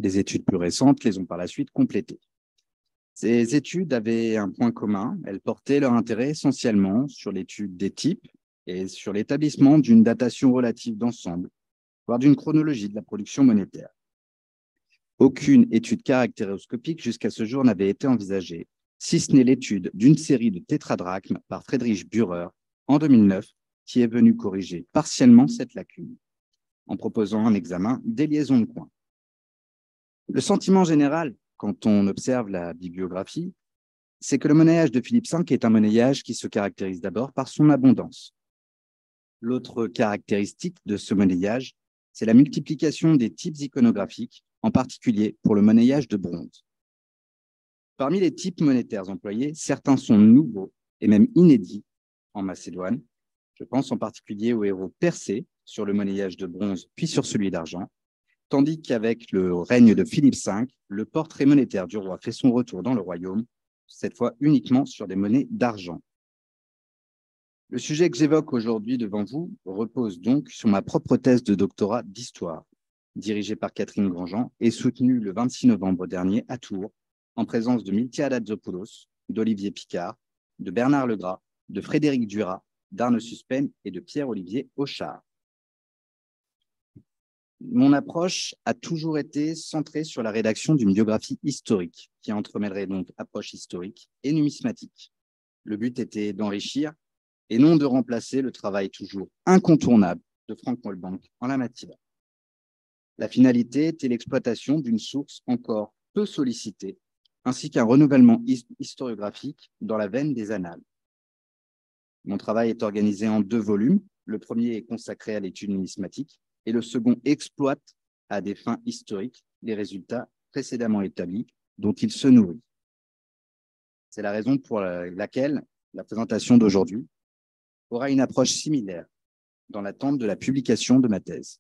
Des études plus récentes les ont par la suite complétées. Ces études avaient un point commun, elles portaient leur intérêt essentiellement sur l'étude des types et sur l'établissement d'une datation relative d'ensemble, voire d'une chronologie de la production monétaire. Aucune étude caractéroscopique jusqu'à ce jour n'avait été envisagée, si ce n'est l'étude d'une série de tétradrachmes par Friedrich Bührer en 2009, qui est venue corriger partiellement cette lacune, en proposant un examen des liaisons de coins. Le sentiment général, quand on observe la bibliographie, c'est que le monnayage de Philippe V est un monnayage qui se caractérise d'abord par son abondance. L'autre caractéristique de ce monnayage, c'est la multiplication des types iconographiques, en particulier pour le monnayage de bronze. Parmi les types monétaires employés, certains sont nouveaux et même inédits en Macédoine. Je pense en particulier aux héros persés sur le monnayage de bronze puis sur celui d'argent, tandis qu'avec le règne de Philippe V, le portrait monétaire du roi fait son retour dans le royaume, cette fois uniquement sur des monnaies d'argent. Le sujet que j'évoque aujourd'hui devant vous repose donc sur ma propre thèse de doctorat d'histoire, dirigée par Catherine Grandjean et soutenue le 26 novembre dernier à Tours, en présence de Miltia Alatzopoulos, d'Olivier Picard, de Bernard Legras, de Frédéric Duras, d'Arne Suspène et de Pierre-Olivier Auchard. Mon approche a toujours été centrée sur la rédaction d'une biographie historique, qui entremêlerait donc approche historique et numismatique. Le but était d'enrichir et non de remplacer le travail toujours incontournable de Franck Molbank en la matière. La finalité était l'exploitation d'une source encore peu sollicitée, ainsi qu'un renouvellement historiographique dans la veine des annales. Mon travail est organisé en 2 volumes. Le premier est consacré à l'étude numismatique et le second exploite à des fins historiques les résultats précédemment établis dont il se nourrit. C'est la raison pour laquelle la présentation d'aujourd'hui aura une approche similaire dans l'attente de la publication de ma thèse.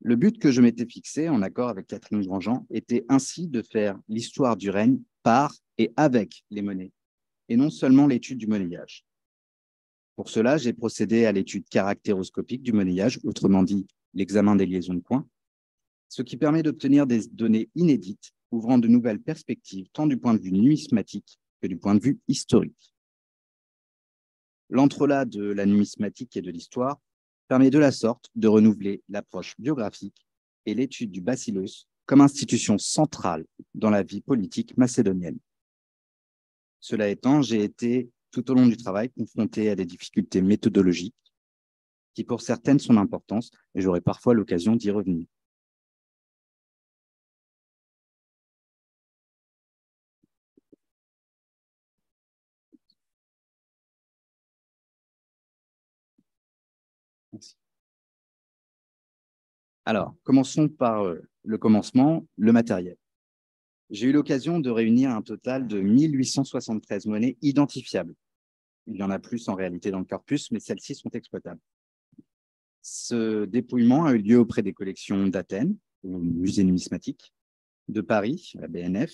Le but que je m'étais fixé, en accord avec Catherine Grandjean, était ainsi de faire l'histoire du règne par et avec les monnaies, et non seulement l'étude du monnayage. Pour cela, j'ai procédé à l'étude caractéroscopique du monnayage, autrement dit l'examen des liaisons de coins, ce qui permet d'obtenir des données inédites, ouvrant de nouvelles perspectives, tant du point de vue numismatique que du point de vue historique. L'entrelac de la numismatique et de l'histoire permet de la sorte de renouveler l'approche biographique et l'étude du bacillus comme institution centrale dans la vie politique macédonienne. Cela étant, j'ai été tout au long du travail confronté à des difficultés méthodologiques qui, pour certaines, sont d'importance et j'aurai parfois l'occasion d'y revenir. Merci. Alors, commençons par le commencement, le matériel. J'ai eu l'occasion de réunir un total de 1873 monnaies identifiables. Il y en a plus en réalité dans le corpus, mais celles-ci sont exploitables. Ce dépouillement a eu lieu auprès des collections d'Athènes, au musée numismatique, de Paris, à la BNF,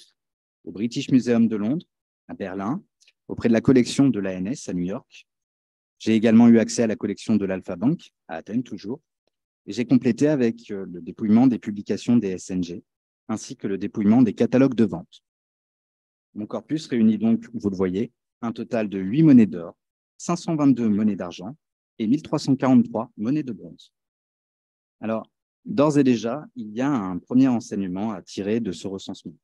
au British Museum de Londres, à Berlin, auprès de la collection de l'ANS à New York. J'ai également eu accès à la collection de l'Alpha Bank, à Athènes toujours, et j'ai complété avec le dépouillement des publications des SNG, ainsi que le dépouillement des catalogues de vente. Mon corpus réunit donc, vous le voyez, un total de 8 monnaies d'or, 522 monnaies d'argent et 1343 monnaies de bronze. Alors, d'ores et déjà, il y a un premier enseignement à tirer de ce recensement.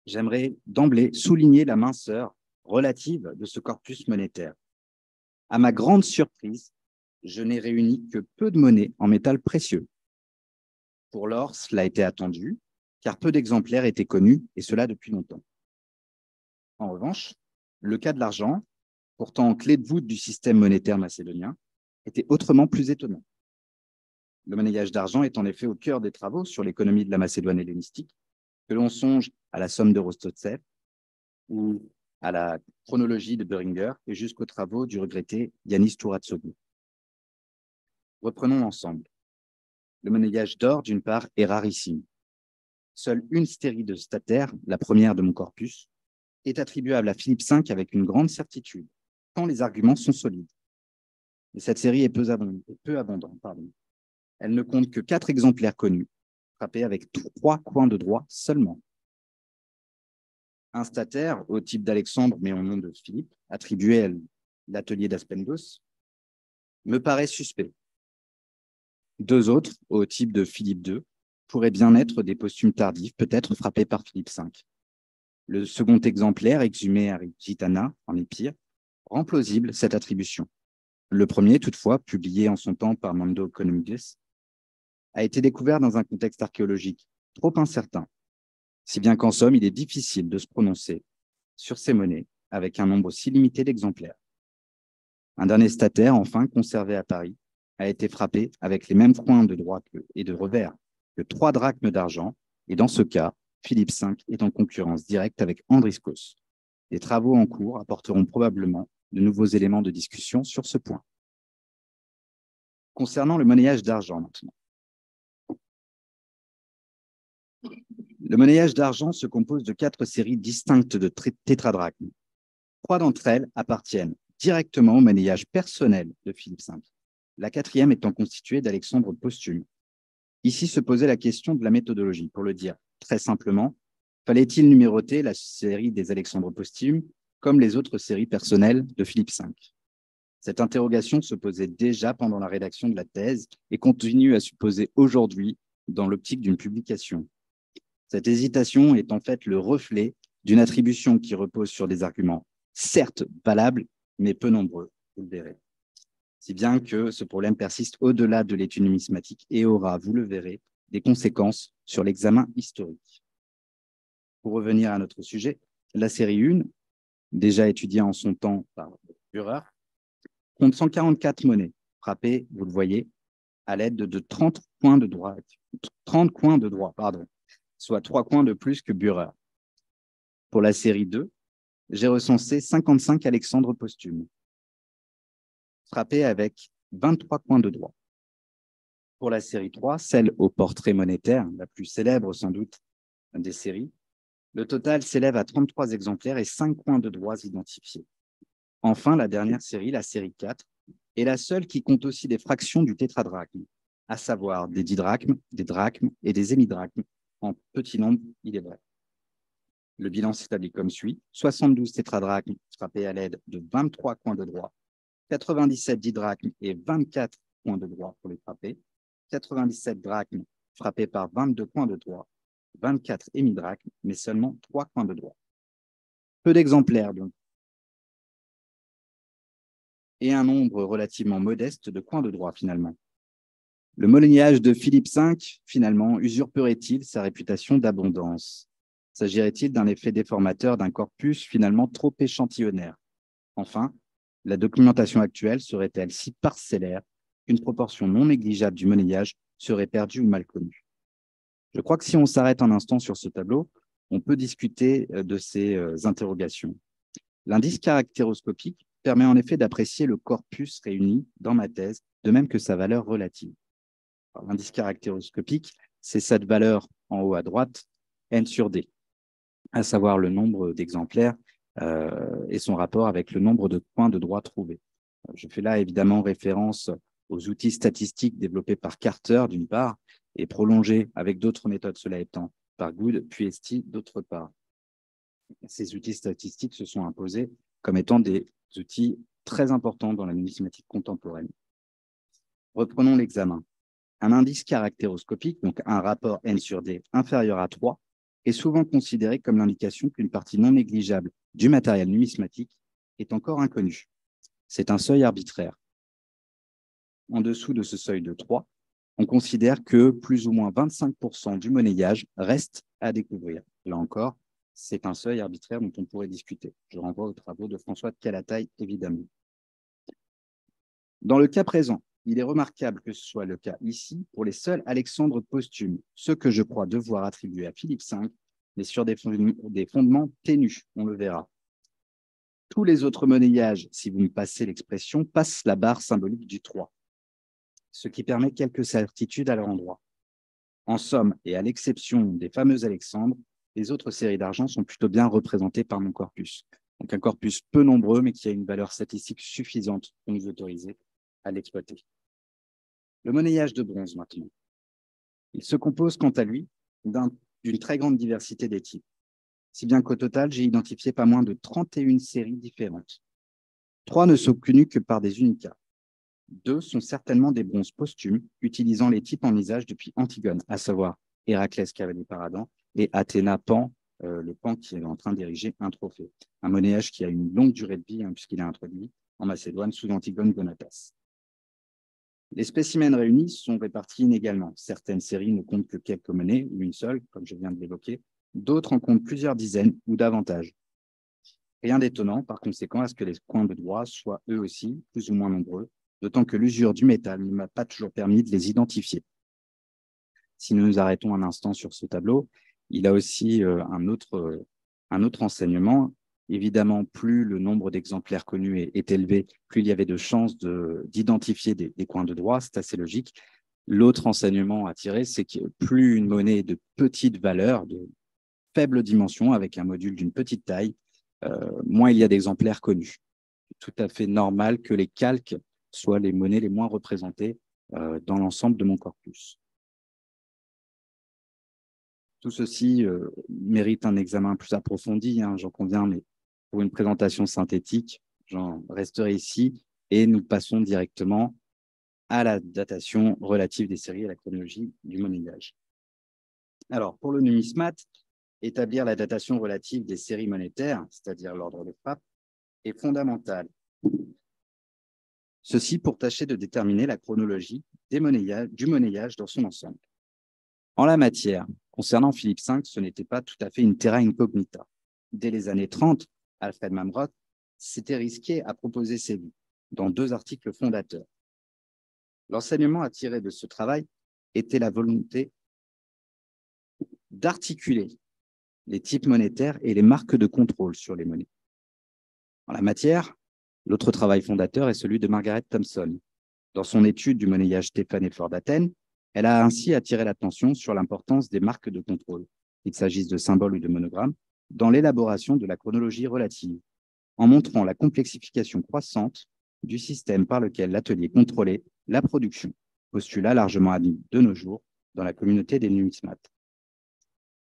J'aimerais d'emblée souligner la minceur relative de ce corpus monétaire. À ma grande surprise, je n'ai réuni que peu de monnaies en métal précieux. Pour l'or, cela a été attendu, car peu d'exemplaires étaient connus, et cela depuis longtemps. En revanche, le cas de l'argent, pourtant clé de voûte du système monétaire macédonien, était autrement plus étonnant. Le monnayage d'argent est en effet au cœur des travaux sur l'économie de la Macédoine hellénistique, que l'on songe à la somme de Rostotsev ou à la chronologie de Beringer et jusqu'aux travaux du regretté Yanis Touratsoglu. Reprenons ensemble. Le monnayage d'or, d'une part, est rarissime. Seule une stérie de stataires, la première de mon corpus, est attribuable à Philippe V avec une grande certitude, tant les arguments sont solides. Mais cette série est peu abondante. Elle ne compte que 4 exemplaires connus, frappés avec 3 coins de droit seulement. Un stataire au type d'Alexandre, mais au nom de Philippe, attribué à l'atelier d'Aspendos, me paraît suspect. 2 autres, au type de Philippe II, pourraient bien être des posthumes tardifs, peut-être frappés par Philippe V. Le second exemplaire, exhumé à Gitana, en Épire, rend plausible cette attribution. Le premier, toutefois, publié en son temps par Mando Economidis, a été découvert dans un contexte archéologique trop incertain, si bien qu'en somme, il est difficile de se prononcer sur ces monnaies avec un nombre si limité d'exemplaires. Un dernier stataire, enfin, conservé à Paris, a été frappé avec les mêmes coins de droit et de revers que 3 drachmes d'argent, et dans ce cas, Philippe V est en concurrence directe avec Andriskos. Les travaux en cours apporteront probablement de nouveaux éléments de discussion sur ce point. Concernant le monnayage d'argent maintenant. Le monnayage d'argent se compose de 4 séries distinctes de tétradrachmes. 3 d'entre elles appartiennent directement au monnayage personnel de Philippe V, la 4e étant constituée d'Alexandre Posthume. Ici se posait la question de la méthodologie. Pour le dire très simplement, fallait-il numéroter la série des Alexandres Posthumes comme les autres séries personnelles de Philippe V? Cette interrogation se posait déjà pendant la rédaction de la thèse et continue à se poser aujourd'hui dans l'optique d'une publication. Cette hésitation est en fait le reflet d'une attribution qui repose sur des arguments certes valables, mais peu nombreux, vous le verrez. Si bien que ce problème persiste au-delà de l'étude numismatique et aura, vous le verrez, des conséquences sur l'examen historique. Pour revenir à notre sujet, la série 1, déjà étudiée en son temps par Dürer, compte 144 monnaies, frappées, vous le voyez, à l'aide de 30 coins de droit, soit 3 coins de plus que Dürer. Pour la série 2, j'ai recensé 55 Alexandres posthumes, frappés avec 23 coins de droit. Pour la série 3, celle au portrait monétaire, la plus célèbre sans doute des séries, le total s'élève à 33 exemplaires et 5 coins de droits identifiés. Enfin, la dernière série, la série 4, est la seule qui compte aussi des fractions du tétradrachme, à savoir des didrachmes, des drachmes et des hémidrachmes, en petit nombre, il est vrai. Le bilan s'établit comme suit: 72 tétradrachmes frappés à l'aide de 23 coins de droit, 97 didrachmes et 24 points de droit pour les frapper, 97 drachmes frappés par 22 points de droit, 24 hémidrachmes, mais seulement 3 points de droit. Peu d'exemplaires, donc, et un nombre relativement modeste de points de droit, finalement. Le monnayage de Philippe V, finalement, usurperait-il sa réputation d'abondance? S'agirait-il d'un effet déformateur d'un corpus finalement trop échantillonnaire? Enfin, la documentation actuelle serait-elle si parcellaire qu'une proportion non négligeable du monnayage serait perdue ou mal connue? Je crois que si on s'arrête un instant sur ce tableau, on peut discuter de ces interrogations. L'indice caractéroscopique permet en effet d'apprécier le corpus réuni dans ma thèse, de même que sa valeur relative. L'indice caractéroscopique, c'est cette valeur en haut à droite, n sur d, à savoir le nombre d'exemplaires et son rapport avec le nombre de points de droit trouvés. Je fais là évidemment référence aux outils statistiques développés par Carter d'une part et prolongés avec d'autres méthodes, cela étant, par Good puis Esti d'autre part. Ces outils statistiques se sont imposés comme étant des outils très importants dans la numismatique contemporaine. Reprenons l'examen. Un indice caractéroscopique, donc un rapport n sur d inférieur à 3, est souvent considéré comme l'indication qu'une partie non négligeable du matériel numismatique est encore inconnue. C'est un seuil arbitraire. En dessous de ce seuil de 3, on considère que plus ou moins 25% du monnayage reste à découvrir. Là encore, c'est un seuil arbitraire dont on pourrait discuter. Je renvoie aux travaux de François de Calataille, évidemment. Dans le cas présent, il est remarquable que ce soit le cas ici pour les seuls Alexandres posthumes, ce que je crois devoir attribuer à Philippe V, mais sur des fondements ténus, on le verra. Tous les autres monnayages, si vous me passez l'expression, passent la barre symbolique du 3, ce qui permet quelques certitudes à leur endroit. En somme, et à l'exception des fameux Alexandres, les autres séries d'argent sont plutôt bien représentées par mon corpus. Donc un corpus peu nombreux, mais qui a une valeur statistique suffisante pour nous autoriser à l'exploiter. Le monnayage de bronze maintenant. Il se compose quant à lui d'une très grande diversité des types, si bien qu'au total, j'ai identifié pas moins de 31 séries différentes. 3 ne sont connues que par des unicats. 2 sont certainement des bronzes posthumes, utilisant les types en usage depuis Antigone, à savoir Héraclès cavalier Paradan et Athéna Pan, le Pan qui est en train d'ériger un trophée. Un monnayage qui a une longue durée de vie, puisqu'il est introduit en Macédoine sous Antigone Gonatas. Les spécimens réunis sont répartis inégalement. Certaines séries ne comptent que quelques monnaies, ou une seule, comme je viens de l'évoquer. D'autres en comptent plusieurs dizaines ou davantage. Rien d'étonnant, par conséquent, à ce que les coins de droit soient eux aussi plus ou moins nombreux, d'autant que l'usure du métal ne m'a pas toujours permis de les identifier. Si nous nous arrêtons un instant sur ce tableau, il a aussi un autre enseignement. Évidemment, plus le nombre d'exemplaires connus est élevé, plus il y avait de chances d'identifier des coins de droit, c'est assez logique. L'autre enseignement à tirer, c'est que plus une monnaie est de petite valeur, de faible dimension, avec un module d'une petite taille, moins il y a d'exemplaires connus. C'est tout à fait normal que les calques soient les monnaies les moins représentées dans l'ensemble de mon corpus. Tout ceci mérite un examen plus approfondi, j'en conviens, mais pour une présentation synthétique, j'en resterai ici et nous passons directement à la datation relative des séries et à la chronologie du monnayage. Alors, pour le numismate, établir la datation relative des séries monétaires, c'est-à-dire l'ordre de frappe, est fondamental. Ceci pour tâcher de déterminer la chronologie du monnayage dans son ensemble. En la matière, concernant Philippe V, ce n'était pas tout à fait une terra incognita. Dès les années 30, Alfred Mamroth s'était risqué à proposer ses vues dans 2 articles fondateurs. L'enseignement à tirer de ce travail était la volonté d'articuler les types monétaires et les marques de contrôle sur les monnaies. En la matière, l'autre travail fondateur est celui de Margaret Thompson. Dans son étude du monnayage stéphanéphore d'Athènes, elle a ainsi attiré l'attention sur l'importance des marques de contrôle, qu'il s'agisse de symboles ou de monogrammes, dans l'élaboration de la chronologie relative, en montrant la complexification croissante du système par lequel l'atelier contrôlait la production, postulat largement admis de nos jours dans la communauté des numismates.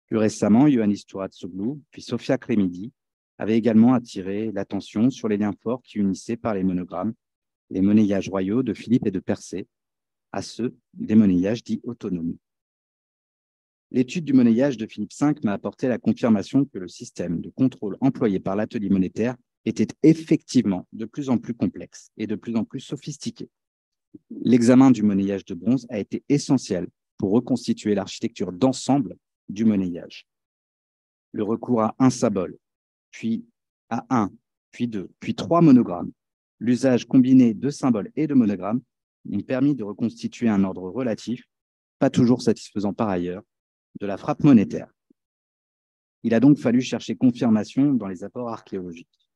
Plus récemment, Ioannis Touratsoglu, puis Sofia Kremidi, avaient également attiré l'attention sur les liens forts qui unissaient par les monogrammes les monnayages royaux de Philippe et de Persée à ceux des monnayages dits autonomes. L'étude du monnayage de Philippe V m'a apporté la confirmation que le système de contrôle employé par l'atelier monétaire était effectivement de plus en plus complexe et de plus en plus sophistiqué. L'examen du monnayage de bronze a été essentiel pour reconstituer l'architecture d'ensemble du monnayage. Le recours à un symbole, puis à 1, puis 2, puis 3 monogrammes, l'usage combiné de symboles et de monogrammes ont permis de reconstituer un ordre relatif, pas toujours satisfaisant par ailleurs, de la frappe monétaire. Il a donc fallu chercher confirmation dans les apports archéologiques.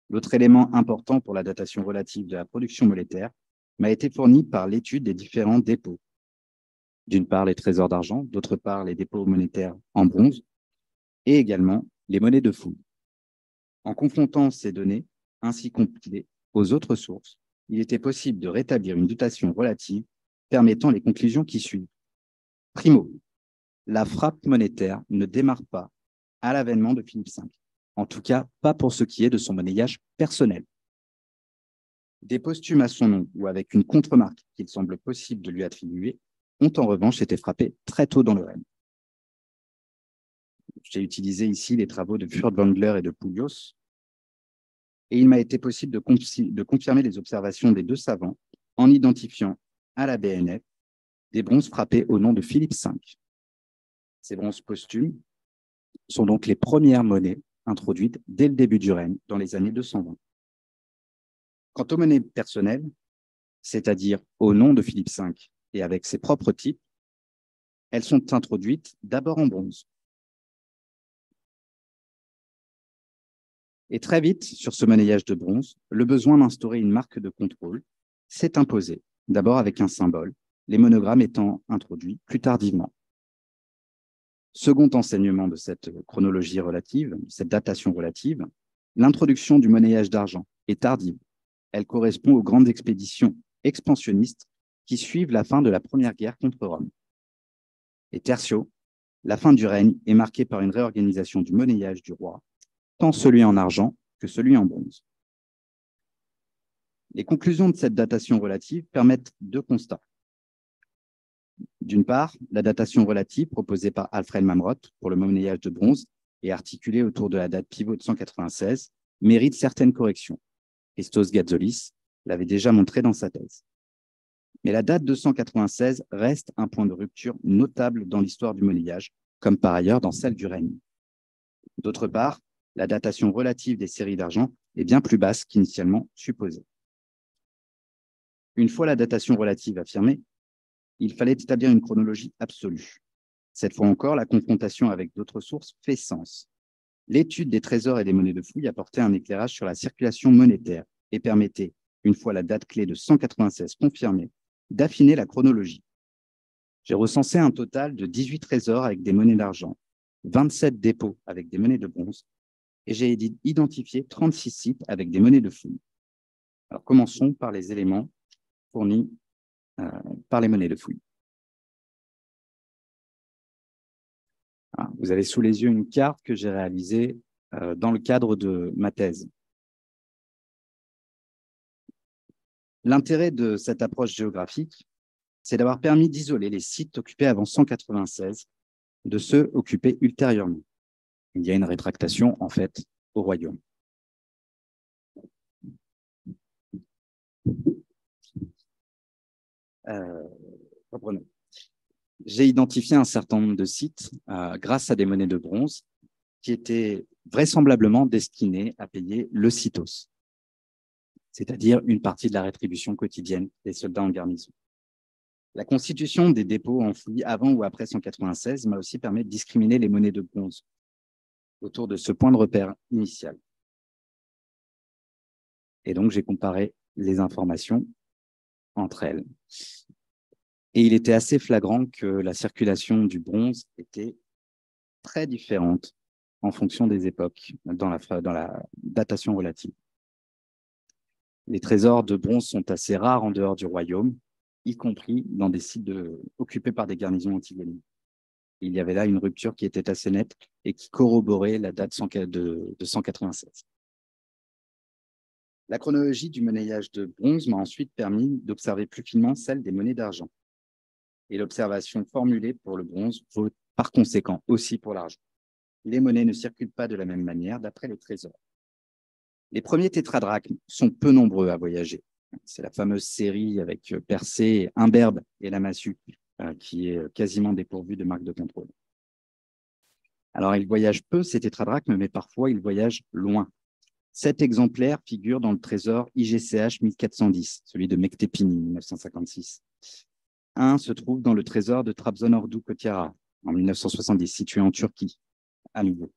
L'autre élément important pour la datation relative de la production monétaire m'a été fourni par l'étude des différents dépôts. D'une part, les trésors d'argent, d'autre part, les dépôts monétaires en bronze, et également les monnaies de fouille. En confrontant ces données, ainsi compilées aux autres sources, il était possible de rétablir une datation relative permettant les conclusions qui suivent. Primo, la frappe monétaire ne démarre pas à l'avènement de Philippe V, en tout cas pas pour ce qui est de son monnayage personnel. Des posthumes à son nom ou avec une contre-marque qu'il semble possible de lui attribuer ont en revanche été frappés très tôt dans le règne. J'ai utilisé ici les travaux de Furtwängler et de Poulios, et il m'a été possible de confirmer les observations des 2 savants en identifiant à la BNF des bronzes frappés au nom de Philippe V. Ces bronzes posthumes sont donc les premières monnaies introduites dès le début du règne, dans les années 220. Quant aux monnaies personnelles, c'est-à-dire au nom de Philippe V et avec ses propres types, elles sont introduites d'abord en bronze. Et très vite, sur ce monnayage de bronze, le besoin d'instaurer une marque de contrôle s'est imposé, d'abord avec un symbole, les monogrammes étant introduits plus tardivement. Second enseignement de cette chronologie relative, cette datation relative, l'introduction du monnayage d'argent est tardive. Elle correspond aux grandes expéditions expansionnistes qui suivent la fin de la première guerre contre Rome. Et tertio, la fin du règne est marquée par une réorganisation du monnayage du roi, tant celui en argent que celui en bronze. Les conclusions de cette datation relative permettent deux constats. D'une part, la datation relative proposée par Alfred Mamrot pour le monnayage de bronze et articulée autour de la date pivot de 196 mérite certaines corrections. Christos Gatzolis l'avait déjà montré dans sa thèse. Mais la date de 196 reste un point de rupture notable dans l'histoire du monnayage, comme par ailleurs dans celle du règne. D'autre part, la datation relative des séries d'argent est bien plus basse qu'initialement supposée. Une fois la datation relative affirmée, il fallait établir une chronologie absolue. Cette fois encore, la confrontation avec d'autres sources fait sens. L'étude des trésors et des monnaies de fouilles apportait un éclairage sur la circulation monétaire et permettait, une fois la date clé de 196 confirmée, d'affiner la chronologie. J'ai recensé un total de 18 trésors avec des monnaies d'argent, 27 dépôts avec des monnaies de bronze, et j'ai identifié 36 sites avec des monnaies de fouilles. Alors commençons par les éléments fournis par les monnaies de fouilles. Vous avez sous les yeux une carte que j'ai réalisée dans le cadre de ma thèse. L'intérêt de cette approche géographique, c'est d'avoir permis d'isoler les sites occupés avant 196 de ceux occupés ultérieurement. Il y a une rétractation, en fait, au royaume. Reprenons. J'ai identifié un certain nombre de sites grâce à des monnaies de bronze qui étaient vraisemblablement destinés à payer le sitos, c'est-à-dire une partie de la rétribution quotidienne des soldats en garnison. La constitution des dépôts enfouis avant ou après 196 m'a aussi permis de discriminer les monnaies de bronze autour de ce point de repère initial. Et donc, j'ai comparé les informations entre elles. Et il était assez flagrant que la circulation du bronze était très différente en fonction des époques dans la datation relative. Les trésors de bronze sont assez rares en dehors du royaume, y compris dans des sites occupés par des garnisons antigonées. Il y avait là une rupture qui était assez nette et qui corroborait la date de 196. La chronologie du monnayage de bronze m'a ensuite permis d'observer plus finement celle des monnaies d'argent. Et l'observation formulée pour le bronze vaut par conséquent aussi pour l'argent. Les monnaies ne circulent pas de la même manière d'après les trésors. Les premiers tétradrachmes sont peu nombreux à voyager. C'est la fameuse série avec Persée, Imberbe et la massue qui est quasiment dépourvue de marque de contrôle. Alors, ils voyagent peu, ces tétradrachmes, mais parfois, ils voyagent loin. 7 exemplaires figurent dans le trésor IGCH 1410, celui de Mektépini, 1956. Un se trouve dans le trésor de Trabzon-Ordu-Kotiara, en 1970, situé en Turquie, à nouveau.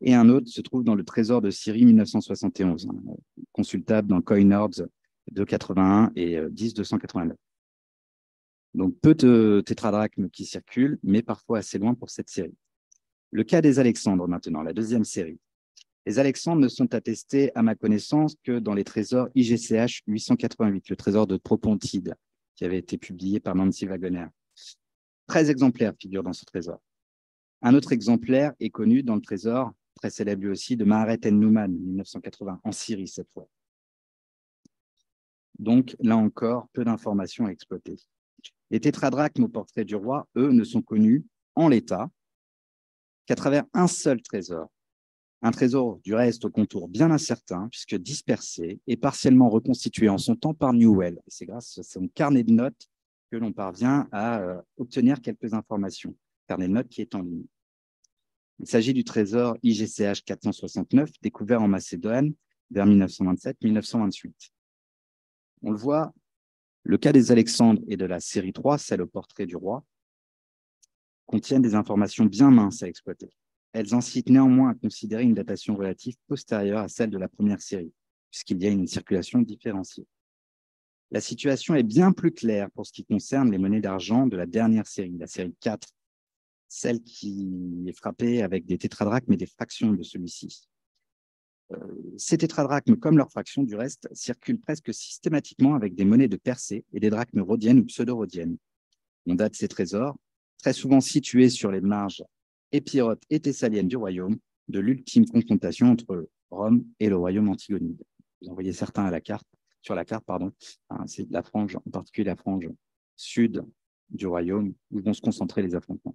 Et un autre se trouve dans le trésor de Syrie 1971, consultable dans Coinord's 281 et 10-289. Donc, peu de tétradrachmes qui circulent, mais parfois assez loin pour cette série. Le cas des Alexandres maintenant, la deuxième série. Les Alexandres ne sont attestés, à ma connaissance, que dans les trésors IGCH 888, le trésor de Propontide, qui avait été publié par Nancy Wagoner. 13 exemplaires figurent dans ce trésor. Un autre exemplaire est connu dans le trésor, très célèbre lui aussi, de Maharet en-Nouman, 1980, en Syrie cette fois. Donc, là encore, peu d'informations à exploiter. Les tétradrachmes au portrait du roi, eux, ne sont connus en l'état qu'à travers un seul trésor. Un trésor, du reste, au contour bien incertain, puisque dispersé et partiellement reconstitué en son temps par Newell. C'est grâce à son carnet de notes que l'on parvient à obtenir quelques informations. Carnet de notes qui est en ligne. Il s'agit du trésor IGCH 469, découvert en Macédoine vers 1927-1928. On le voit, le cas des Alexandres et de la série 3, celle au portrait du roi, contiennent des informations bien minces à exploiter. Elles incitent néanmoins à considérer une datation relative postérieure à celle de la première série, puisqu'il y a une circulation différenciée. La situation est bien plus claire pour ce qui concerne les monnaies d'argent de la dernière série, la série 4, celle qui est frappée avec des tétradrachmes et des fractions de celui-ci. Ces tétradrachmes, comme leurs fractions du reste, circulent presque systématiquement avec des monnaies de Persée et des drachmes rhodiennes ou pseudo-rhodiennes. On date ces trésors, très souvent situés sur les marges épirotes et thessaliennes du royaume, de l'ultime confrontation entre Rome et le royaume antigonide. Vous en voyez certains sur la carte, pardon. C'est la frange, en particulier la frange sud du royaume, où vont se concentrer les affrontements.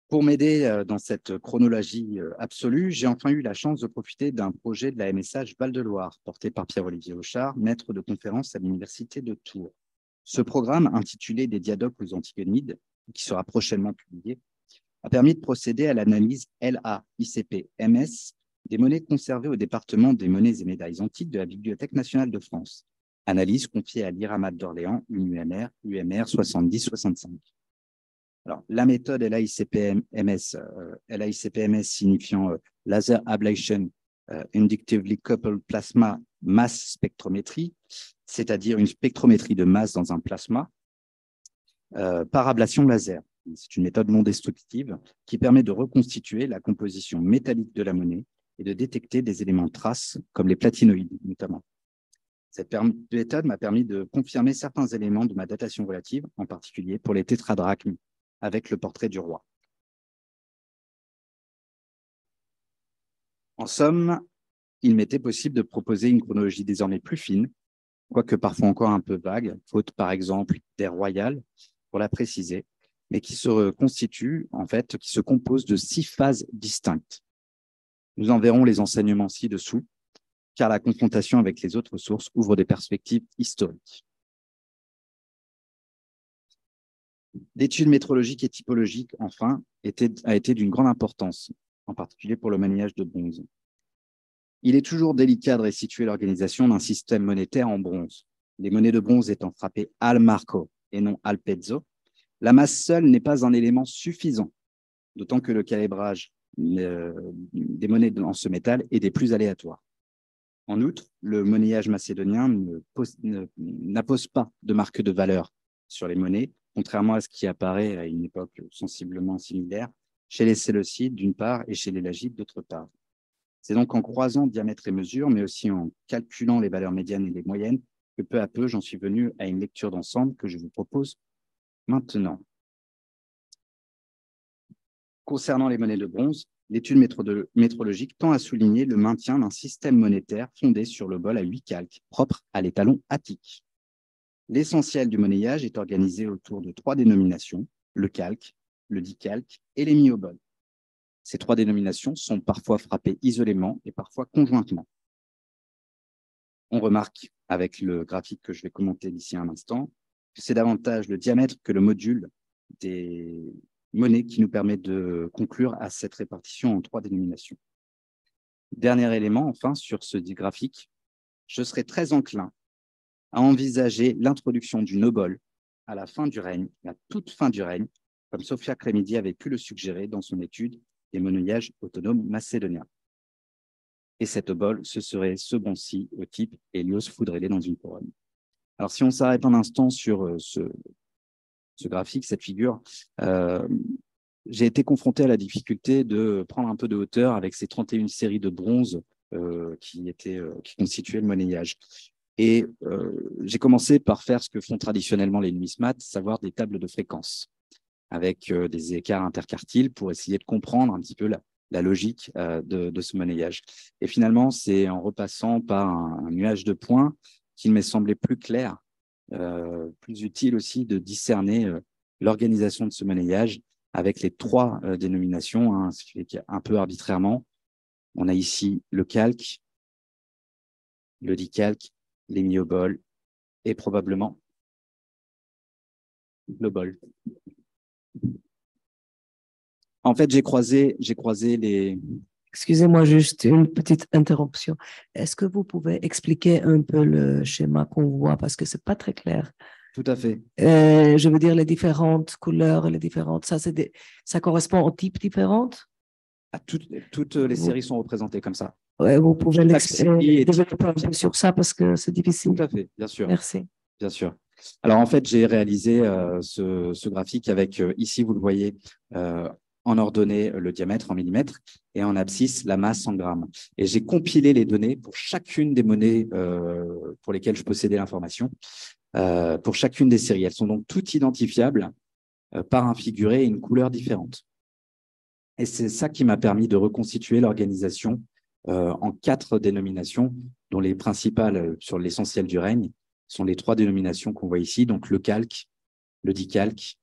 Pour m'aider dans cette chronologie absolue, j'ai enfin eu la chance de profiter d'un projet de la MSH Val-de-Loire, porté par Pierre-Olivier Auchard, maître de conférence à l'Université de Tours. Ce programme, intitulé Des diadoques aux Antigonides, qui sera prochainement publié, a permis de procéder à l'analyse LA-ICP-MS des monnaies conservées au département des monnaies et médailles antiques de la Bibliothèque nationale de France. Analyse confiée à l'IRAMAT d'Orléans, une UMR 7065. Alors, la méthode LAICP-MS, LAICP-MS signifiant Laser Ablation Inductively Coupled Plasma Mass Spectrometry, c'est-à-dire une spectrométrie de masse dans un plasma par ablation laser. C'est une méthode non destructive qui permet de reconstituer la composition métallique de la monnaie et de détecter des éléments traces, comme les platinoïdes notamment. Cette méthode m'a permis de confirmer certains éléments de ma datation relative, en particulier pour les tétradrachmes, avec le portrait du roi. En somme, il m'était possible de proposer une chronologie désormais plus fine, quoique parfois encore un peu vague, faute par exemple d'ère royale, pour la préciser, mais qui se constitue, en fait, qui se compose de 6 phases distinctes. Nous en verrons les enseignements ci-dessous, car la confrontation avec les autres sources ouvre des perspectives historiques. L'étude métrologique et typologique, enfin, a été d'une grande importance, en particulier pour le maniage de bronze. Il est toujours délicat de restituer l'organisation d'un système monétaire en bronze. Les monnaies de bronze étant frappées al marco et non al pezzo, la masse seule n'est pas un élément suffisant, d'autant que le calibrage des monnaies en ce métal est des plus aléatoires. En outre, le monnayage macédonien n'appose pas de marque de valeur sur les monnaies, contrairement à ce qui apparaît à une époque sensiblement similaire chez les Séleucides d'une part et chez les Lagides d'autre part. C'est donc en croisant diamètre et mesure, mais aussi en calculant les valeurs médianes et les moyennes, que peu à peu j'en suis venu à une lecture d'ensemble que je vous propose maintenant. Concernant les monnaies de bronze, l'étude métrologique tend à souligner le maintien d'un système monétaire fondé sur le bol à 8 calques, propre à l'étalon attique. L'essentiel du monnayage est organisé autour de 3 dénominations, le calque, le dicalque et les myoboles. Ces 3 dénominations sont parfois frappées isolément et parfois conjointement. On remarque, avec le graphique que je vais commenter d'ici un instant, que c'est davantage le diamètre que le module des monnaies qui nous permet de conclure à cette répartition en 3 dénominations. Dernier élément, enfin, sur ce graphique, je serais très enclin à envisager l'introduction du no-ball à la fin du règne, à toute fin du règne, comme Sofia Crémidi avait pu le suggérer dans son étude des monnayages autonomes macédoniens. Et cet obol, ce serait ce bon-ci au type Hélios foudrellé dans une couronne. Alors, si on s'arrête un instant sur ce graphique, cette figure, j'ai été confronté à la difficulté de prendre un peu de hauteur avec ces 31 séries de bronze qui constituaient le monnayage. Et j'ai commencé par faire ce que font traditionnellement les numismates, savoir des tables de fréquence avec des écarts interquartiles pour essayer de comprendre un petit peu la logique de ce monnayage. Et finalement, c'est en repassant par un nuage de points qu'il m'est semblé plus clair, plus utile aussi de discerner l'organisation de ce monnayage avec les 3 dénominations, hein, un peu arbitrairement. On a ici le calque, le dicalque, les myoboles et probablement le bol. En fait, j'ai croisé les... Excusez-moi, juste une petite interruption. Est-ce que vous pouvez expliquer un peu le schéma qu'on voit parce que c'est pas très clair. Tout à fait. Je veux dire les différentes couleurs, ça correspond aux types différents? Toutes les séries sont représentées comme ça. Ouais, vous pouvez développer un peu sur ça parce que c'est difficile. Tout à fait, bien sûr. Merci. Bien sûr. Alors, en fait, j'ai réalisé ce graphique avec, ici, vous le voyez, en ordonnée le diamètre en millimètres et en abscisse la masse en grammes. Et j'ai compilé les données pour chacune des monnaies pour lesquelles je possédais l'information, pour chacune des séries. Elles sont donc toutes identifiables par un figuré et une couleur différente. Et c'est ça qui m'a permis de reconstituer l'organisation en 4 dénominations, dont les principales sur l'essentiel du règne sont les 3 dénominations qu'on voit ici, donc le calque, le dicalque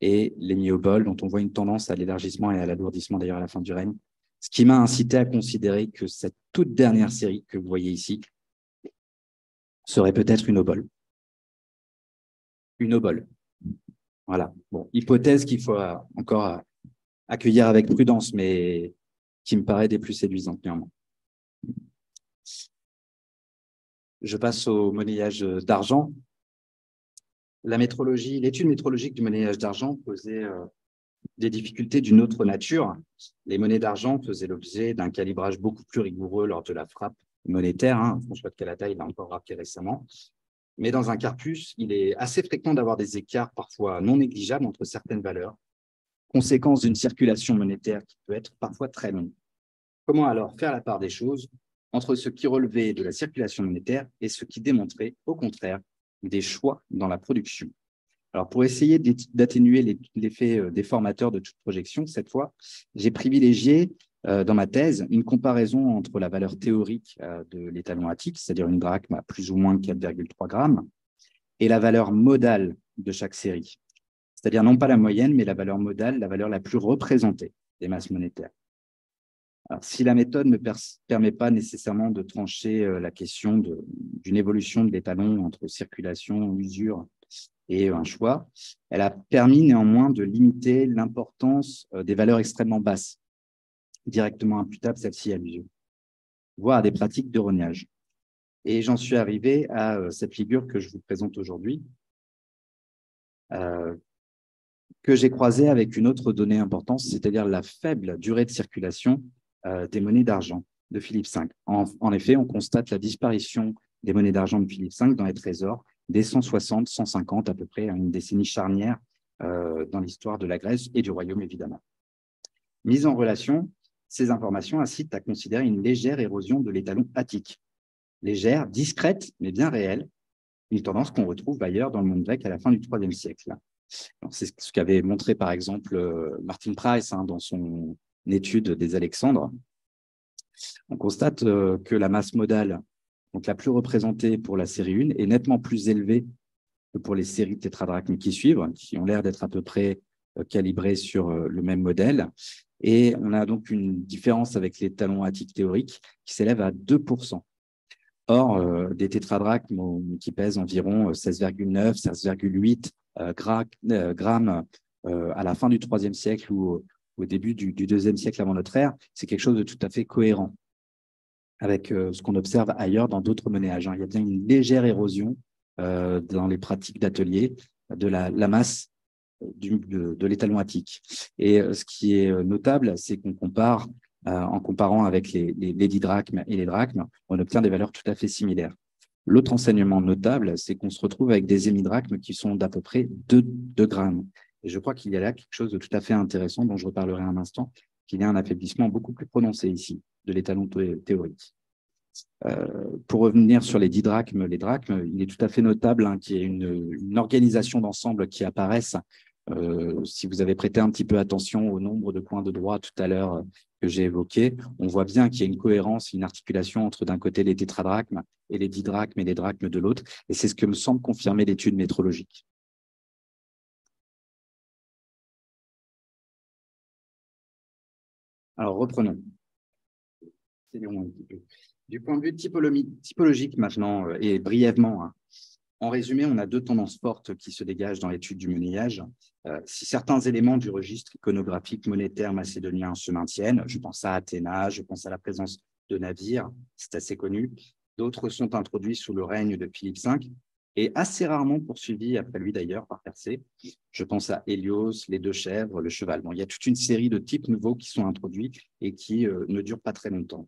et les myoboles, dont on voit une tendance à l'élargissement et à l'alourdissement d'ailleurs à la fin du règne, ce qui m'a incité à considérer que cette toute dernière série que vous voyez ici serait peut-être une obole. Une obole. Voilà. Bon, hypothèse qu'il faut encore accueillir avec prudence, mais qui me paraît des plus séduisantes néanmoins. Je passe au monnayage d'argent. L'étude métrologique du monnayage d'argent posait des difficultés d'une autre nature. Les monnaies d'argent faisaient l'objet d'un calibrage beaucoup plus rigoureux lors de la frappe monétaire. François de Calata, il l'a encore rappelé récemment. Mais dans un corpus, il est assez fréquent d'avoir des écarts parfois non négligeables entre certaines valeurs, conséquence d'une circulation monétaire qui peut être parfois très longue. Comment alors faire la part des choses entre ce qui relevait de la circulation monétaire et ce qui démontrait, au contraire, des choix dans la production? Alors, pour essayer d'atténuer l'effet déformateur de toute projection, cette fois, j'ai privilégié dans ma thèse une comparaison entre la valeur théorique de l'étalon attique, c'est-à-dire une drachme à plus ou moins 4,3 grammes, et la valeur modale de chaque série, c'est-à-dire non pas la moyenne, mais la valeur modale, la valeur la plus représentée des masses monétaires. Alors, si la méthode ne permet pas nécessairement de trancher la question d'une évolution de l'étalon entre circulation, usure et un choix, elle a permis néanmoins de limiter l'importance des valeurs extrêmement basses, directement imputables, celle-ci à l'usure, voire à des pratiques de rognage. Et j'en suis arrivé à cette figure que je vous présente aujourd'hui, que j'ai croisée avec une autre donnée importante, c'est-à-dire la faible durée de circulation des monnaies d'argent de Philippe V. En effet, on constate la disparition des monnaies d'argent de Philippe V dans les trésors dès 160, 150 à peu près, une décennie charnière dans l'histoire de la Grèce et du royaume évidemment. Mise en relation, ces informations incitent à considérer une légère érosion de l'étalon attique. Légère, discrète, mais bien réelle, une tendance qu'on retrouve ailleurs dans le monde grec à la fin du IIIe siècle. C'est ce qu'avait montré par exemple Martin Price dans son étude des Alexandres. On constate que la masse modale, donc la plus représentée pour la série 1, est nettement plus élevée que pour les séries tétradrachmes qui suivent, qui ont l'air d'être à peu près calibrées sur le même modèle. Et on a donc une différence avec les talons attiques théoriques qui s'élève à 2%. Or, des tétradrachmes qui pèsent environ 16,9, 16,8 grammes à la fin du IIIe siècle ou au début du IIe siècle avant notre ère, c'est quelque chose de tout à fait cohérent avec ce qu'on observe ailleurs dans d'autres monnayages. Il y a bien une légère érosion dans les pratiques d'atelier de la masse de l'étalon attique. Et ce qui est notable, c'est qu'on compare, en comparant avec les didrachmes et les drachmes, on obtient des valeurs tout à fait similaires. L'autre enseignement notable, c'est qu'on se retrouve avec des hémidrachmes qui sont d'à peu près 2 grammes. Et je crois qu'il y a là quelque chose de tout à fait intéressant dont je reparlerai un instant, qu'il y a un affaiblissement beaucoup plus prononcé ici de l'étalon théorique. Pour revenir sur les didrachmes, les drachmes, il est tout à fait notable qu'il y ait une organisation d'ensemble qui apparaisse. Si vous avez prêté un petit peu attention au nombre de points de droit tout à l'heure que j'ai évoqué, on voit bien qu'il y a une cohérence, une articulation entre d'un côté les tétradrachmes et les didrachmes et les drachmes de l'autre, et c'est ce que me semble confirmer l'étude métrologique. Alors reprenons. Du point de vue typologique maintenant, et brièvement, en résumé, on a 2 tendances fortes qui se dégagent dans l'étude du monnayage. Si certains éléments du registre iconographique monétaire macédonien se maintiennent, je pense à Athéna, je pense à la présence de navires, c'est assez connu, d'autres sont introduits sous le règne de Philippe V et assez rarement poursuivis après lui d'ailleurs par Persée. Je pense à Hélios, les 2 chèvres, le cheval. Bon, il y a toute une série de types nouveaux qui sont introduits et qui ne durent pas très longtemps.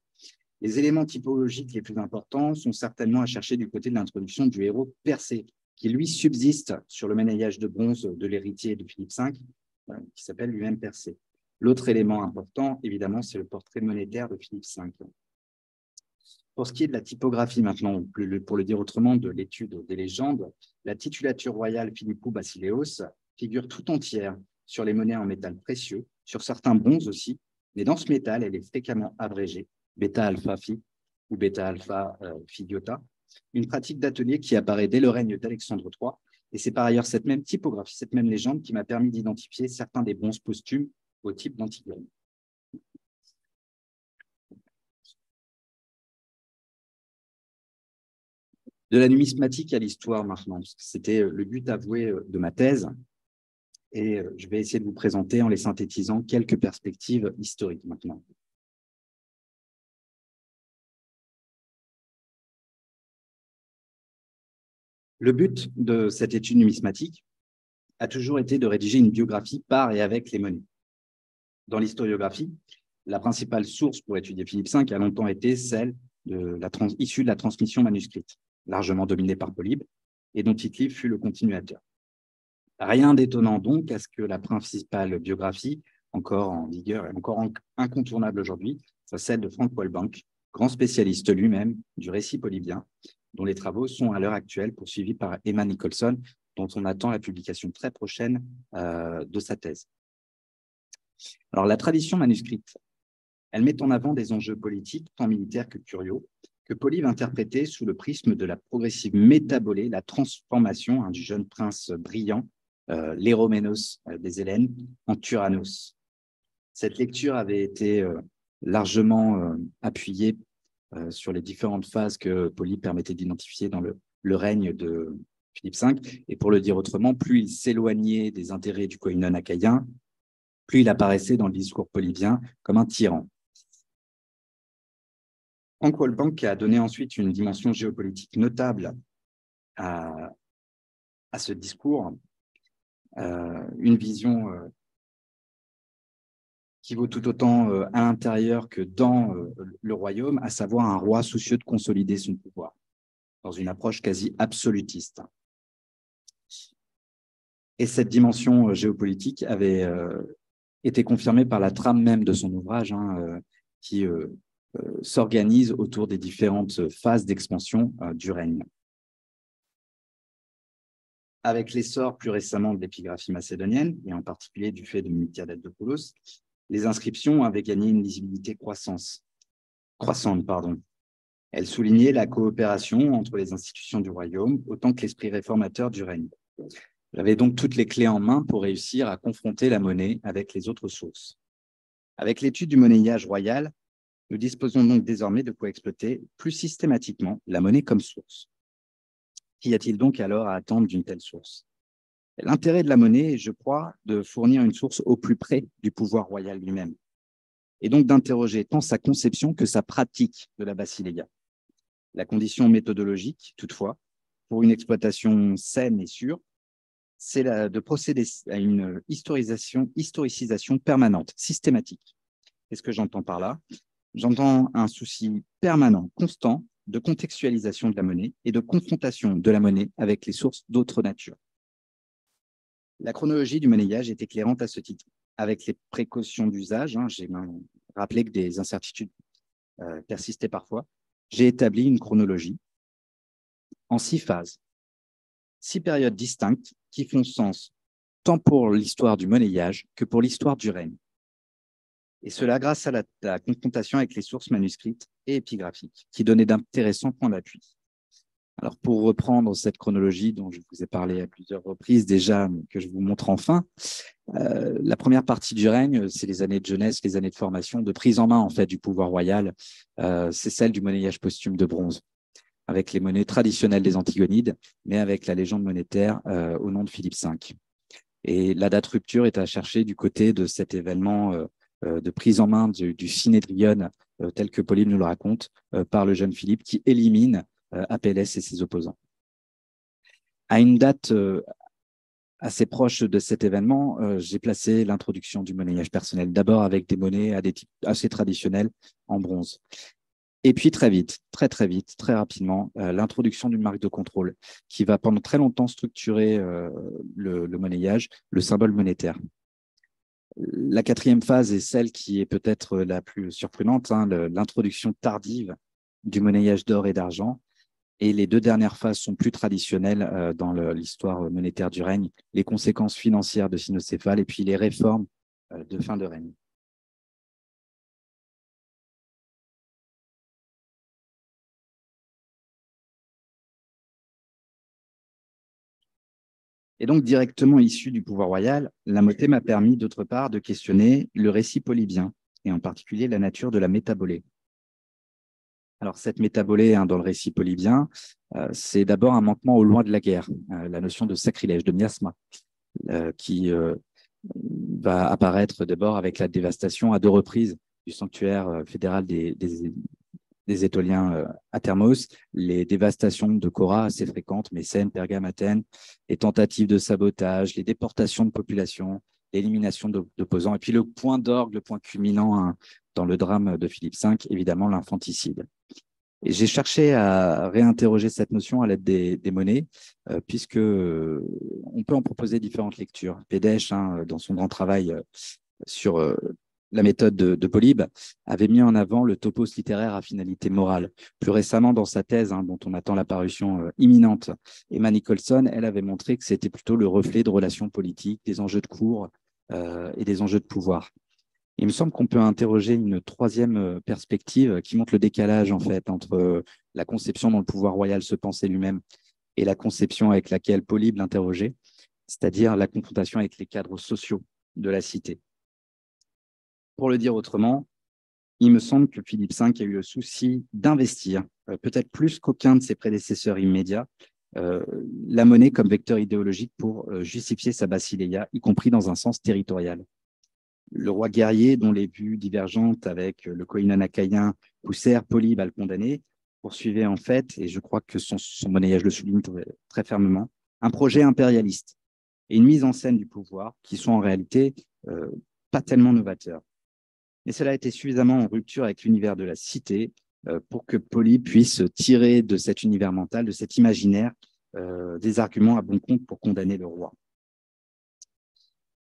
Les éléments typologiques les plus importants sont certainement à chercher du côté de l'introduction du héros Persée, qui lui subsiste sur le monnayage de bronze de l'héritier de Philippe V, qui s'appelle lui-même Persée. L'autre élément important, évidemment, c'est le portrait monétaire de Philippe V. Pour ce qui est de la typographie maintenant, ou pour le dire autrement, de l'étude des légendes, la titulature royale Philippou Basileos figure tout entière sur les monnaies en métal précieux, sur certains bronzes aussi, mais dans ce métal, elle est fréquemment abrégée, bêta-alpha phi ou bêta-alpha phi iota, une pratique d'atelier qui apparaît dès le règne d'Alexandre III. Et c'est par ailleurs cette même typographie, cette même légende qui m'a permis d'identifier certains des bronzes posthumes au type d'Antigone. De la numismatique à l'histoire maintenant, parce que c'était le but avoué de ma thèse. Et je vais essayer de vous présenter, en les synthétisant, quelques perspectives historiques maintenant. Le but de cette étude numismatique a toujours été de rédiger une biographie par et avec les monnaies. Dans l'historiographie, la principale source pour étudier Philippe V a longtemps été celle issue de la transmission manuscrite, largement dominée par Polybe, et dont Tite-Live fut le continuateur. Rien d'étonnant donc à ce que la principale biographie, encore en vigueur et encore incontournable aujourd'hui, soit celle de Frank Walbank, grand spécialiste lui-même du récit polybien, dont les travaux sont à l'heure actuelle poursuivis par Emma Nicholson, dont on attend la publication très prochaine de sa thèse. Alors, la tradition manuscrite, elle met en avant des enjeux politiques, tant militaires que curieux, que Polybe interprétait sous le prisme de la progressive métabolée, la transformation du jeune prince brillant, l'Héroménos des Hellènes, en Tyrannos. Cette lecture avait été largement appuyée sur les différentes phases que Polybe permettait d'identifier dans le règne de Philippe V. Et pour le dire autrement, plus il s'éloignait des intérêts du koinon achaïen, plus il apparaissait dans le discours polybien comme un tyran. Frank Walbank a donné ensuite une dimension géopolitique notable à ce discours, une vision qui vaut tout autant à l'intérieur que dans le royaume, à savoir un roi soucieux de consolider son pouvoir, dans une approche quasi absolutiste. Et cette dimension géopolitique avait été confirmée par la trame même de son ouvrage, qui s'organise autour des différentes phases d'expansion du règne. Avec l'essor plus récemment de l'épigraphie macédonienne, et en particulier du fait de Miltiadès-Dopoulos, les inscriptions avaient gagné une lisibilité croissante. Elles soulignaient la coopération entre les institutions du royaume, autant que l'esprit réformateur du règne. J'avais donc toutes les clés en main pour réussir à confronter la monnaie avec les autres sources. Avec l'étude du monnayage royal, nous disposons donc désormais de quoi exploiter plus systématiquement la monnaie comme source. Qu'y a-t-il donc alors à attendre d'une telle source? L'intérêt de la monnaie est, je crois, de fournir une source au plus près du pouvoir royal lui-même, et donc d'interroger tant sa conception que sa pratique de la basileia. La condition méthodologique, toutefois, pour une exploitation saine et sûre, c'est de procéder à une historicisation permanente, systématique. Qu'est-ce que j'entends par là? J'entends un souci permanent, constant, de contextualisation de la monnaie et de confrontation de la monnaie avec les sources d'autres natures. La chronologie du monnayage est éclairante à ce titre. Avec les précautions d'usage, j'ai rappelé que des incertitudes persistaient parfois, j'ai établi une chronologie en 6 phases, 6 périodes distinctes qui font sens tant pour l'histoire du monnayage que pour l'histoire du règne. Et cela grâce à la confrontation avec les sources manuscrites et épigraphiques, qui donnaient d'intéressants points d'appui. Alors, pour reprendre cette chronologie dont je vous ai parlé à plusieurs reprises déjà, mais que je vous montre enfin, la première partie du règne, c'est les années de jeunesse, les années de formation, de prise en main en fait du pouvoir royal. C'est celle du monnayage posthume de bronze, avec les monnaies traditionnelles des Antigonides, mais avec la légende monétaire au nom de Philippe V. Et la date rupture est à chercher du côté de cet événement de prise en main du Synédrion, tel que Polybe nous le raconte, par le jeune Philippe, qui élimine Apelles et ses opposants. À une date assez proche de cet événement, j'ai placé l'introduction du monnayage personnel, d'abord avec des monnaies à des types assez traditionnels en bronze. Et puis très vite, très vite, très rapidement, l'introduction d'une marque de contrôle qui va pendant très longtemps structurer le monnayage, le symbole monétaire. La quatrième phase est celle qui est peut-être la plus surprenante, hein, l'introduction tardive du monnayage d'or et d'argent. Et les deux dernières phases sont plus traditionnelles dans l'histoire monétaire du règne, les conséquences financières de Cynocéphale et puis les réformes de fin de règne. Et donc, directement issu du pouvoir royal, la motée m'a permis, d'autre part, de questionner le récit polybien, et en particulier la nature de la métabolée. Alors, cette métabolée, hein, dans le récit polybien, c'est d'abord un manquement aux lois de la guerre, la notion de sacrilège, de miasma, qui va apparaître d'abord avec la dévastation à deux reprises du sanctuaire fédéral des Étoliens à Thermos, les dévastations de Cora assez fréquentes, Mécène, Pergame, Athènes, les tentatives de sabotage, les déportations de population, l'élimination d'opposants, et puis le point d'orgue, le point culminant, hein, dans le drame de Philippe V, évidemment l'infanticide. Et j'ai cherché à réinterroger cette notion à l'aide des monnaies, puisque on peut en proposer différentes lectures. Pédèche, hein, dans son grand travail sur la méthode de Polybe, avait mis en avant le topos littéraire à finalité morale. Plus récemment, dans sa thèse, hein, dont on attend la parution imminente, Emma Nicholson, elle avait montré que c'était plutôt le reflet de relations politiques, des enjeux de cour et des enjeux de pouvoir. Il me semble qu'on peut interroger une troisième perspective qui montre le décalage en fait entre la conception dont le pouvoir royal se pensait lui-même et la conception avec laquelle Polybe l'interrogeait, c'est-à-dire la confrontation avec les cadres sociaux de la cité. Pour le dire autrement, il me semble que Philippe V a eu le souci d'investir, peut-être plus qu'aucun de ses prédécesseurs immédiats, la monnaie comme vecteur idéologique pour justifier sa basileia, y compris dans un sens territorial. Le roi guerrier, dont les vues divergentes avec le Koinon achaïen poussèrent Polybe à le condamner, poursuivait en fait, et je crois que son monnayage le souligne très fermement, un projet impérialiste et une mise en scène du pouvoir qui sont en réalité pas tellement novateurs. Et cela a été suffisamment en rupture avec l'univers de la cité pour que Polybe puisse tirer de cet univers mental, de cet imaginaire, des arguments à bon compte pour condamner le roi.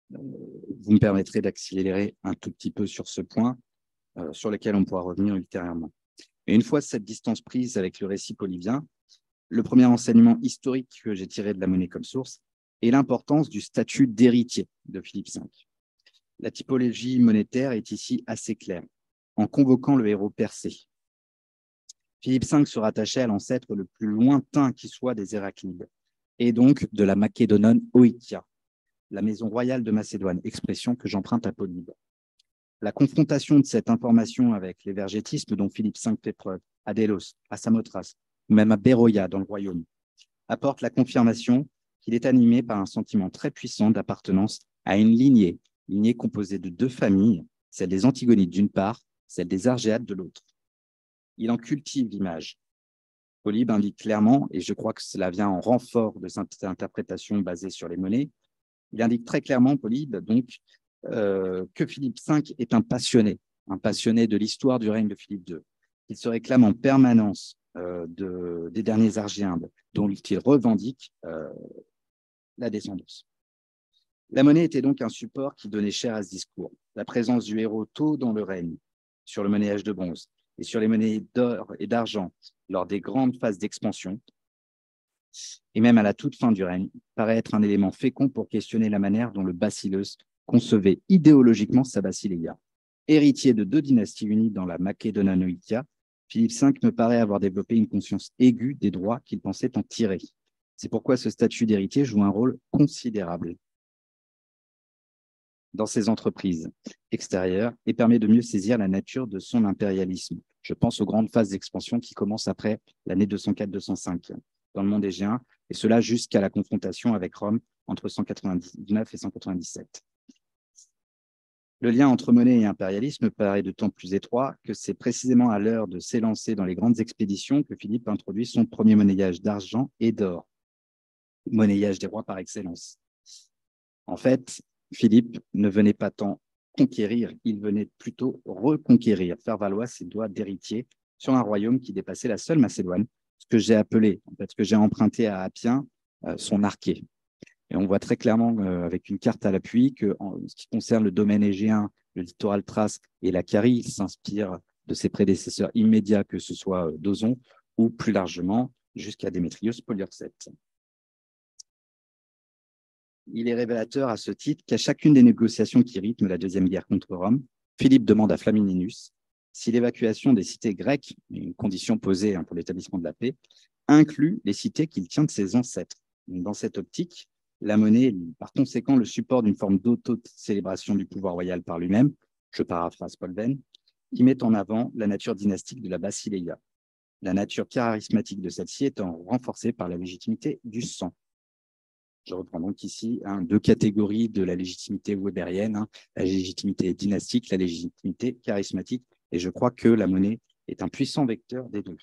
Vous me permettrez d'accélérer un tout petit peu sur ce point, sur lequel on pourra revenir ultérieurement. Et une fois cette distance prise avec le récit polybien, le premier enseignement historique que j'ai tiré de la monnaie comme source est l'importance du statut d'héritier de Philippe V. La typologie monétaire est ici assez claire, en convoquant le héros persé. Philippe V se rattachait à l'ancêtre le plus lointain qui soit des Héraclides, et donc de la Macédonone Oïtia, la maison royale de Macédoine, expression que j'emprunte à Polybe. La confrontation de cette information avec l'évergétisme dont Philippe V fait preuve, à Délos, à Samothrace, ou même à Béroïa dans le royaume, apporte la confirmation qu'il est animé par un sentiment très puissant d'appartenance à une lignée composée de deux familles, celle des Antigonides d'une part, celle des Argéades de l'autre. Il en cultive l'image. Polybe indique clairement, et je crois que cela vient en renfort de cette interprétation basée sur les monnaies, il indique très clairement, Polybe, donc, que Philippe V est un passionné de l'histoire du règne de Philippe II. Il se réclame en permanence des derniers Argéindes, dont il revendique la descendance. La monnaie était donc un support qui donnait chair à ce discours. La présence du héros tôt dans le règne, sur le monnayage de bronze et sur les monnaies d'or et d'argent lors des grandes phases d'expansion, et même à la toute fin du règne, paraît être un élément fécond pour questionner la manière dont le basileus concevait idéologiquement sa basileia. Héritier de deux dynasties unies dans la Macédoine-Oïtia, Philippe V me paraît avoir développé une conscience aiguë des droits qu'il pensait en tirer. C'est pourquoi ce statut d'héritier joue un rôle considérable dans ses entreprises extérieures et permet de mieux saisir la nature de son impérialisme. Je pense aux grandes phases d'expansion qui commencent après l'année 204-205 dans le monde égéen, et cela jusqu'à la confrontation avec Rome entre 199 et 197. Le lien entre monnaie et impérialisme paraît d'autant plus étroit que c'est précisément à l'heure de s'élancer dans les grandes expéditions que Philippe introduit son premier monnayage d'argent et d'or, monnayage des rois par excellence. En fait, Philippe ne venait pas tant conquérir, il venait plutôt reconquérir, faire valoir ses droits d'héritier sur un royaume qui dépassait la seule Macédoine, ce que j'ai appelé, en fait, ce que j'ai emprunté à Appien, son arché. Et on voit très clairement, avec une carte à l'appui, que en ce qui concerne le domaine égéen, le littoral thrace et la Carie, il s'inspire de ses prédécesseurs immédiats, que ce soit d'Ozon ou plus largement jusqu'à Démétrios Poliorcète. Il est révélateur à ce titre qu'à chacune des négociations qui rythment la Deuxième Guerre contre Rome, Philippe demande à Flamininus si l'évacuation des cités grecques, une condition posée pour l'établissement de la paix, inclut les cités qu'il tient de ses ancêtres. Dans cette optique, la monnaie est par conséquent le support d'une forme d'auto-célébration du pouvoir royal par lui-même, je paraphrase Paul Venn, qui met en avant la nature dynastique de la Basileia, la nature charismatique de celle-ci étant renforcée par la légitimité du sang. Je reprends donc ici deux catégories de la légitimité weberienne, la légitimité dynastique, la légitimité charismatique, et je crois que la monnaie est un puissant vecteur des deux.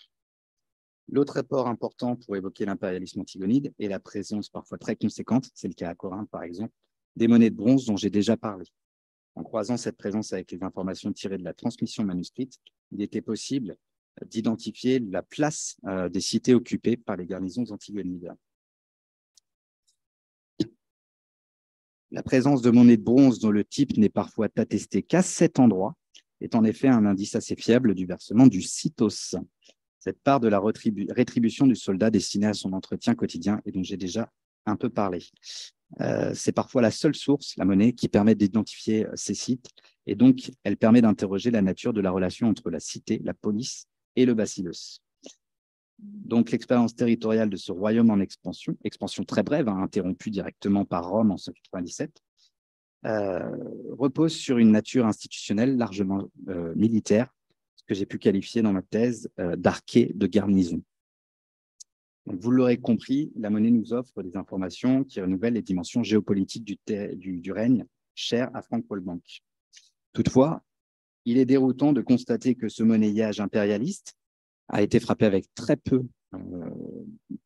L'autre apport important pour évoquer l'impérialisme antigonide est la présence parfois très conséquente, c'est le cas à Corinthe par exemple, des monnaies de bronze dont j'ai déjà parlé. En croisant cette présence avec les informations tirées de la transmission manuscrite, il était possible d'identifier la place des cités occupées par les garnisons antigonides. La présence de monnaies de bronze dont le type n'est parfois attesté qu'à cet endroit est en effet un indice assez fiable du versement du sitos, cette part de la rétribution du soldat destinée à son entretien quotidien et dont j'ai déjà un peu parlé. C'est parfois la seule source, la monnaie, qui permet d'identifier ces sites et donc elle permet d'interroger la nature de la relation entre la cité, la police et le basileus. Donc, l'expérience territoriale de ce royaume en expansion très brève, interrompue directement par Rome en 197, repose sur une nature institutionnelle largement militaire, ce que j'ai pu qualifier dans ma thèse d'arché de garnison. Donc, vous l'aurez compris, la monnaie nous offre des informations qui renouvellent les dimensions géopolitiques du règne cher à Frank Wolbank. Toutefois, il est déroutant de constater que ce monnayage impérialiste a été frappé avec très peu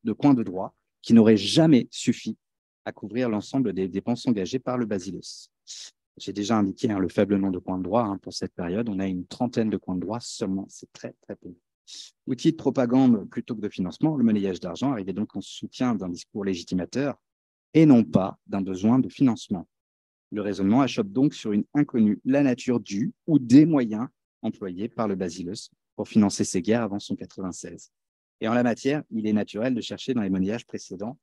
de points de droit qui n'auraient jamais suffi à couvrir l'ensemble des dépenses engagées par le basileus. J'ai déjà indiqué le faible nombre de points de droit pour cette période. On a une trentaine de points de droit seulement, c'est très, très peu. Outil de propagande plutôt que de financement, le monnayage d'argent arrivait donc en soutien d'un discours légitimateur et non pas d'un besoin de financement. Le raisonnement achoppe donc sur une inconnue, la nature du ou des moyens employés par le basileus pour financer ses guerres avant son 96. Et en la matière, il est naturel de chercher dans les monnayages précédents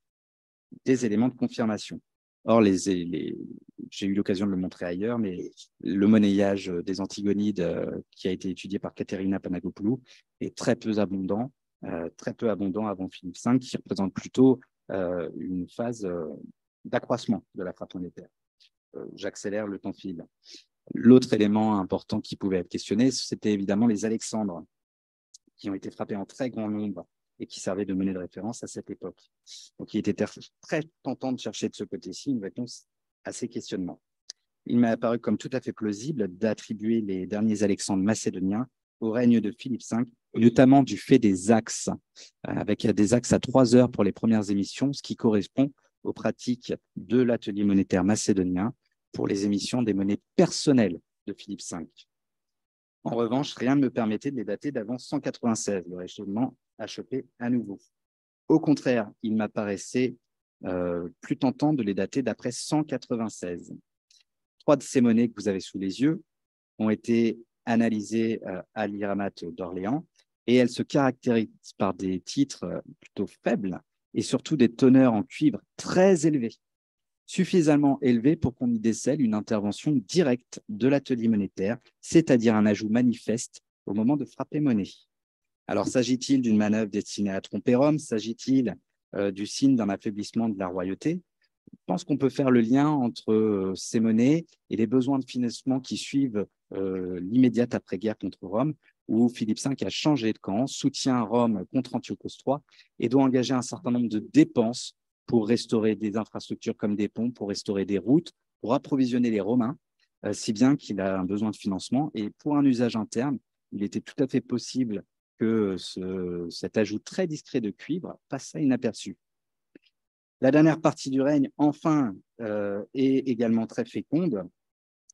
des éléments de confirmation. Or, j'ai eu l'occasion de le montrer ailleurs, mais le monnayage des Antigonides qui a été étudié par Katerina Panagopoulou est très peu abondant avant Philippe V, qui représente plutôt une phase d'accroissement de la frappe monétaire. J'accélère, le temps file. L'autre élément important qui pouvait être questionné, c'était évidemment les Alexandres, qui ont été frappés en très grand nombre et qui servaient de monnaie de référence à cette époque. Donc, il était très tentant de chercher de ce côté-ci une réponse à ces questionnements. Il m'a apparu comme tout à fait plausible d'attribuer les derniers Alexandres macédoniens au règne de Philippe V, notamment du fait des axes, avec des axes à 3 heures pour les premières émissions, ce qui correspond aux pratiques de l'atelier monétaire macédonien pour les émissions des monnaies personnelles de Philippe V. En revanche, rien ne me permettait de les dater d'avant 196, le raisonnement a chopé à nouveau. Au contraire, il m'apparaissait plus tentant de les dater d'après 196. 3 de ces monnaies que vous avez sous les yeux ont été analysées à l'Iramat d'Orléans et elles se caractérisent par des titres plutôt faibles et surtout des teneurs en cuivre très élevées, suffisamment élevées pour qu'on y décèle une intervention directe de l'atelier monétaire, c'est-à-dire un ajout manifeste au moment de frapper monnaie. Alors, s'agit-il d'une manœuvre destinée à tromper Rome? S'agit-il du signe d'un affaiblissement de la royauté? Je pense qu'on peut faire le lien entre ces monnaies et les besoins de financement qui suivent l'immédiate après-guerre contre Rome, où Philippe V a changé de camp, soutient Rome contre Antiochos III et doit engager un certain nombre de dépenses pour restaurer des infrastructures comme des ponts, pour restaurer des routes, pour approvisionner les Romains, si bien qu'il a un besoin de financement. Et pour un usage interne, il était tout à fait possible que cet ajout très discret de cuivre passe inaperçu. La dernière partie du règne, enfin, est également très féconde.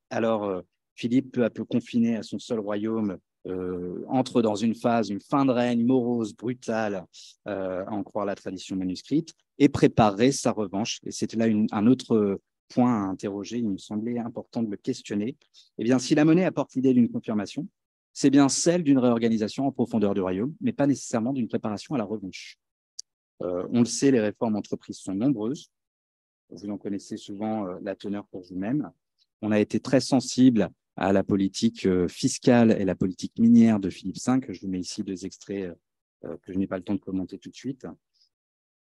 Alors, Philippe, peu à peu confiné à son seul royaume, entre dans une fin de règne morose, brutale, à en croire la tradition manuscrite, et préparerait sa revanche. Et c'était là un autre point à interroger, il me semblait important de le questionner. Eh bien, si la monnaie apporte l'idée d'une confirmation, c'est bien celle d'une réorganisation en profondeur du royaume, mais pas nécessairement d'une préparation à la revanche. On le sait, les réformes entreprises sont nombreuses. Vous en connaissez souvent la teneur pour vous-même. On a été très sensible à la politique fiscale et la politique minière de Philippe V. Je vous mets ici deux extraits que je n'ai pas le temps de commenter tout de suite.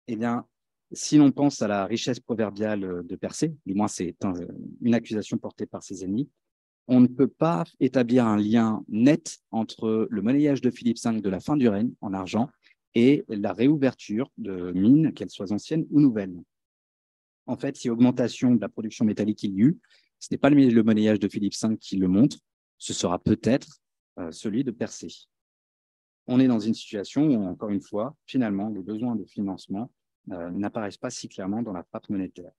Eh bien, si l'on pense à la richesse proverbiale de Persée, du moins c'est une accusation portée par ses ennemis, on ne peut pas établir un lien net entre le monnayage de Philippe V de la fin du règne en argent et la réouverture de mines, qu'elles soient anciennes ou nouvelles. En fait, si augmentation de la production métallique il y eut, ce n'est pas le monnayage de Philippe V qui le montre, ce sera peut-être celui de Persée. On est dans une situation où, encore une fois, finalement, les besoins de financement n'apparaissent pas si clairement dans la frappe monétaire.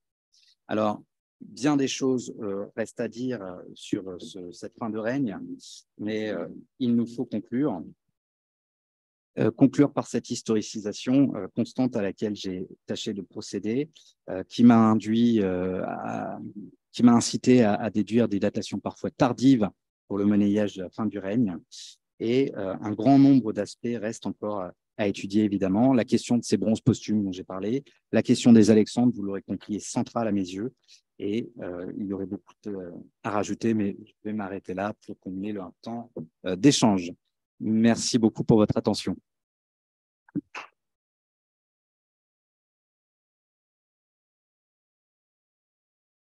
Alors, bien des choses restent à dire sur cette fin de règne, mais il nous faut conclure. Conclure par cette historicisation constante à laquelle j'ai tâché de procéder, qui m'a incité à déduire des datations parfois tardives pour le monnayage de la fin du règne. Et un grand nombre d'aspects restent encore à étudier, évidemment. La question de ces bronzes posthumes dont j'ai parlé, la question des Alexandres, vous l'aurez compris, est centrale à mes yeux. Et il y aurait beaucoup à rajouter, mais je vais m'arrêter là pour qu'on ait le temps d'échange. Merci beaucoup pour votre attention.